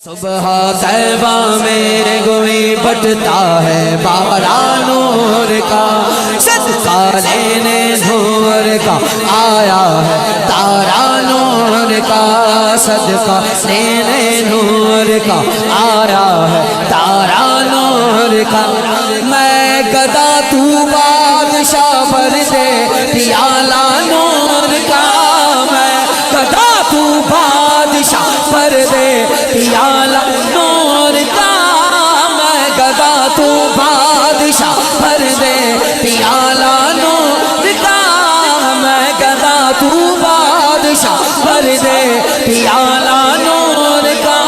صبح طیبہ میرے گوئی بٹتا ہے بارہ نور کا، صدقہ لینے نور کا آیا ہے تارا نور کا، صدقہ لینے نور کا آیا ہے تارا نور کا۔ میں گدا تو بادشاہ بھر دے پیالہ نور کا، میں گدا تو بادشاہ بھر دے پیالہ نور کا، میں گدا تو بادشاہ بھر دے پیالہ نور کا، میں گدا تو بادشاہ بھر دے پیالہ نور کا۔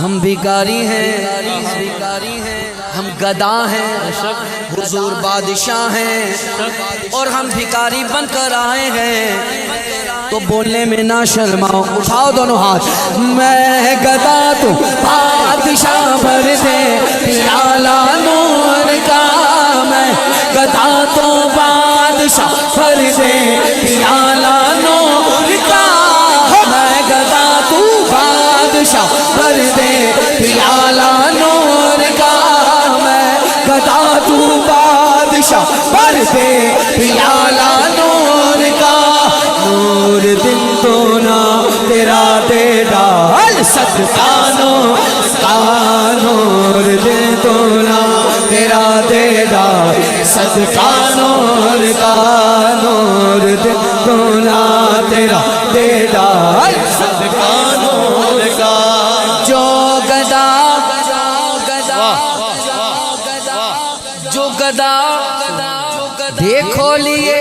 ہم بھکاری ہیں، ہم گدا ہیں، حضور بادشاہ ہیں، اور ہم بھکاری بن کر آئے ہیں، تو بولنے میں نہ شرماؤ، اٹھاؤ دونوں ہاتھ۔ میں گدا تو بادشاہ بھر دے پیالہ نور کا، میں گدا تو بادشاہ بھر دے پیالہ نور کا، میں گدا تو بادشاہ بھر دے پیالہ نور کا، میں گدا تو بادشاہ بھر دے پیالہ نور کا۔ نور دن تو نا تیرا دے ڈال صدقہ نور کا، نور دن تو نا تیرا دے ڈال صدقہ نور کا، نور دن تو نا تیرا دے ڈال صدقہ نور کا۔ جو گدا جو گدا دیکھو لیے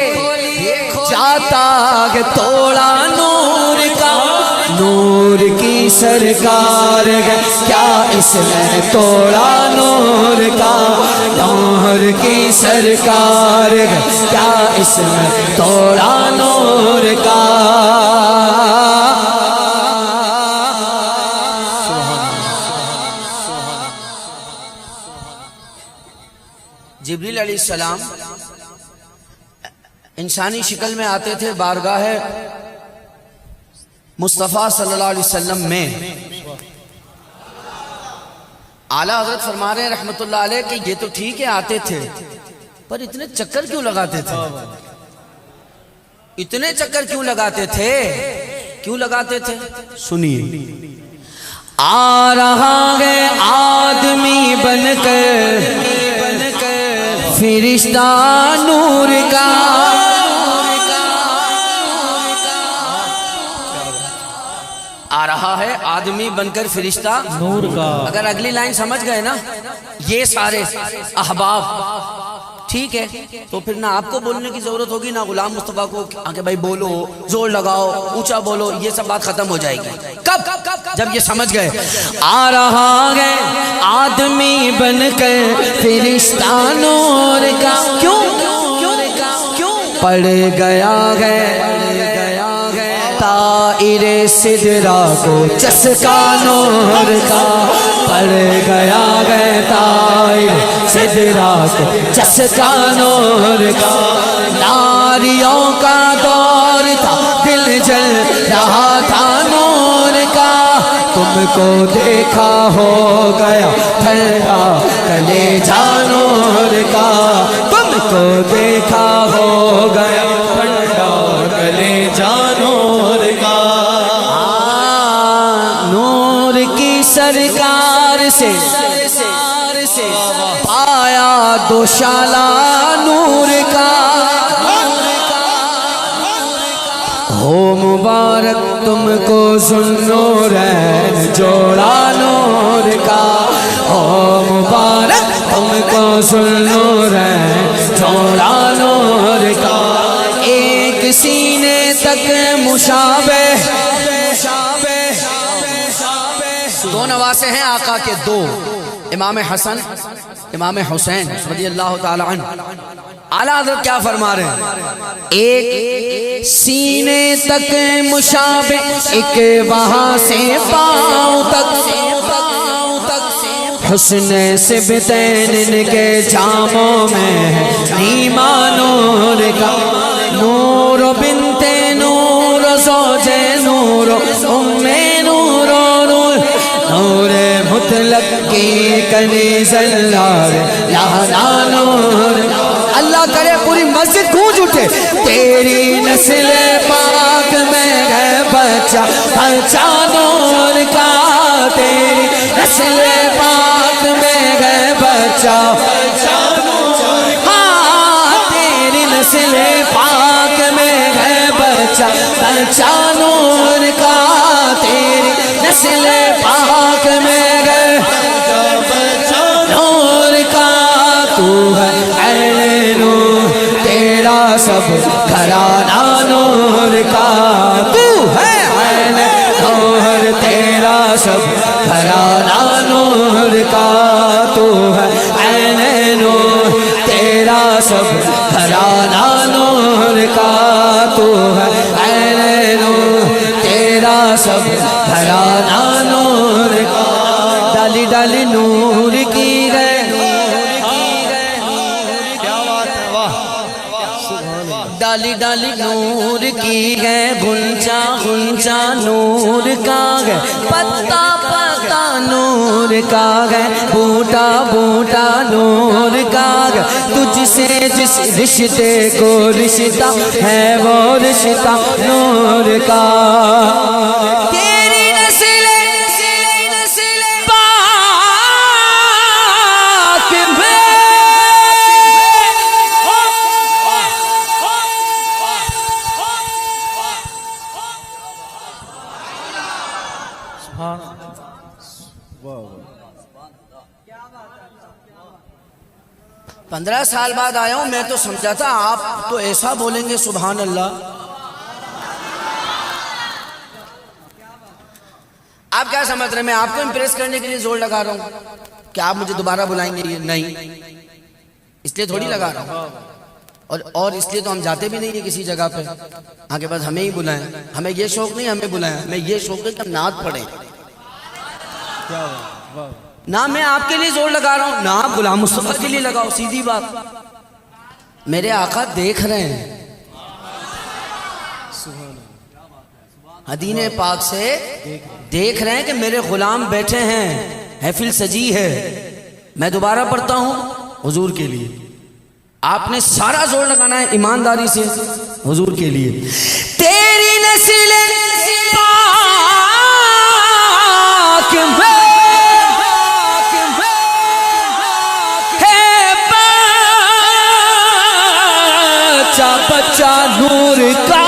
چاہتا کہ توڑا نور کا، نور کی سرکار ہے کیا اس میں توڑا نور کا، نور کی سرکار ہے کیا اس میں توڑا نور کا۔ جبریل علیہ السلام انسانی شکل میں آتے تھے بارگاہ مصطفیٰ صلی اللہ علیہ وسلم میں۔ اعلیٰ حضرت فرما رہے ہیں رحمت اللہ علیہ کہ یہ تو ٹھیک ہے آتے تھے، پر اتنے چکر کیوں لگاتے تھے؟ اتنے چکر کیوں لگاتے تھے؟ کیوں لگاتے تھے؟ سنیے۔ آ رہا ہے آدمی بن کر فرشتہ نور کا، آ رہا ہے آدمی بن کر فرشتہ نور کا۔ اگر اگلی لائن سمجھ گئے نا، یہ سارے احباب ٹھیک ہے، تو پھر نہ آپ کو بولنے کی ضرورت ہوگی نہ غلام مصطفیٰ کو کہ بھائی بولو، زور لگاؤ، اونچا بولو، یہ سب بات ختم ہو جائے گی۔ کب؟ جب یہ سمجھ گئے آ رہا ہے آدمی بن کر فرشتہ نور کا، کیوں پڑ گیا ہے طائر سدرا کو چسکا نور کا، پڑ گیا ہے طائر سدرا کو چسکا نور کا۔ ناریوں کا دور تھا دل جل رہا تھا نور کا، تم کو دیکھا ہو گیا ٹھنڈا کلیجہ نور کا، تم کو دیکھا ہو گیا ٹھنڈا کلیجہ نور کا۔ نور کی سرکار سے پایا دوشالہ نور کا، ہو مبارک تم کو ذوالنورین جوڑا نور کا، ہو مبارک تم کو ذوالنورین جوڑا نور کا۔ ایک سینے تک مشابہ، دو نواسے ہیں آقا کے، دو، امام حسن امام حسین رضی اللہ تعالی عنہ۔ اعلیٰ حضرت کیا فرما رہے ہیں؟ ایک سینے تک مشابہ، ایک وہاں سے پاؤں تک، حسن سبتین ان کے جاموں میں ہے نیما نور کا، نور بنت نور زوجے نور نور نور مطلق کی کنیز اللہ لانا نور اللہ کرے پوری مسجد گونج اٹھے تیری نسل پاک میں ہے بچہ بچہ نور کا تیری نسل پاک میں ہے بچہ تیری نسل پاک میں ہے بچہ بچہ نور کا تیری نسل پاک میں ہے نور کا تو ہے عین نور تیرا سب گھرانہ نور کا تو ہے عین نور تیرا سب گھرانہ نور کا تو ہے عین نور تیرا سب گھرانہ نور کا تو ہے عین نور تیرا سب گھرانہ نور کا ڈالی ڈالی نور کی گئے ڈالی ڈالی نور کی ہے غنچہ غنچہ نور کا ہے پتا پتا نور کا ہے بوٹا بوٹا نور کا ہے تجھ سے جس رشتے کو رشتہ ہے وہ رشتہ نور کا تیری نسل پاک میں پندرہ سال بعد آیا ہوں میں تو سمجھا تھا آپ تو ایسا بولیں گے سبحان اللہ آپ کیا سمجھ رہے ہیں میں آپ کو امپریس کرنے کے لیے زور لگا رہا ہوں کہ آپ مجھے دوبارہ بلائیں گے یہ نہیں اس لیے تھوڑی لگا رہا ہوں اور اس لیے تو ہم جاتے بھی نہیں ہیں کسی جگہ پہ آگے بس ہمیں ہی بلائیں ہمیں یہ شوق نہیں ہمیں بلائیں ہمیں یہ شوق ہے کہ ہم نعت پڑھیں نہ میں آپ کے لیے زور لگا رہا ہوں نہ آپ غلام مصطفیٰ کے لیے لگاؤ سیدھی بات میرے آقا دیکھ رہے ہیں حدین پاک سے دیکھ رہے ہیں کہ میرے غلام بیٹھے ہیں محفل سجی ہے میں دوبارہ پڑھتا ہوں حضور کے لیے آپ نے سارا زور لگانا ہے ایمانداری سے حضور کے لیے تیری نسل پاک میں بچہ نور کا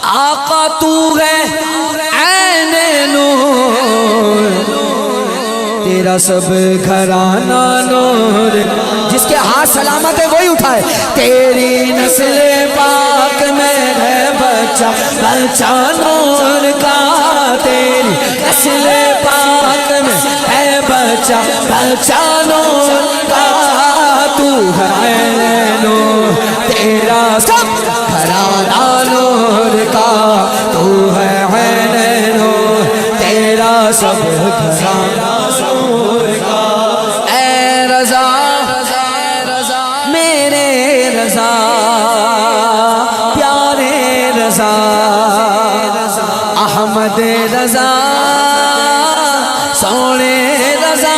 آقا تو ہے عین نور تیرا سب گھرانہ نور جس کے ہاتھ سلامت ہے وہی اٹھائے تیری نسل پاک میں ہے بچہ بچہ نور کا تیری نسل پاک میں ہے بچہ بچہ نور کا تو ہے نور تیرا سب گھرانہ نور کا تو ہے عین نور تیرا سب گھرانہ نور کا اے رضا میرے رضا پیارے رضا احمد رضا سونے رضا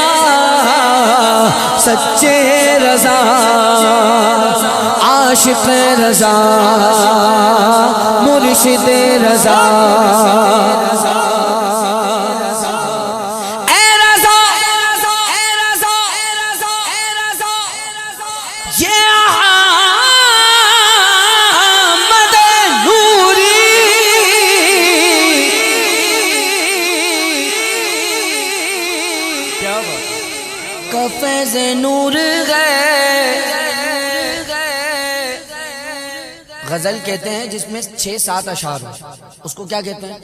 سچے رضا عاشق رضا مرشد رضا اے رضا یہ احمد نوری کا فیض نور گئے غزل کہتے ہیں جس میں 6-7 اشعار ہو اس کو کیا کہتے ہیں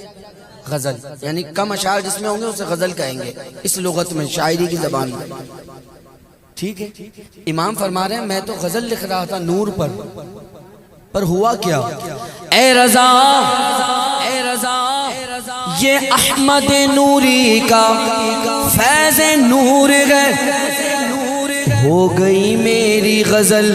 غزل یعنی کم اشعار جس میں ہوں گے اسے غزل کہیں گے اس لغت میں شاعری کی زبان میں ٹھیک ہے امام فرما رہے ہیں میں تو غزل لکھ رہا تھا نور پر ہوا کیا اے رضا یہ احمد نوری کا فیض نور گئے ہو گئی میری غزل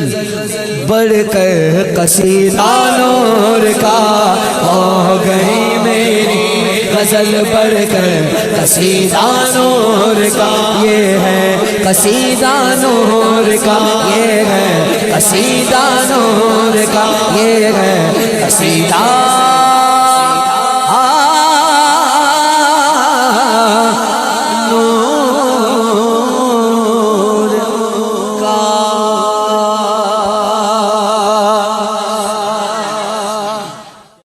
بڑھ کر قصیدہ نور کا، ہو گئی میری غزل بڑھ کر قصیدہ نور کا، یہ ہے قصیدہ نور کا، یہ ہے قصیدہ نور کا، یہ ہے قصیدہ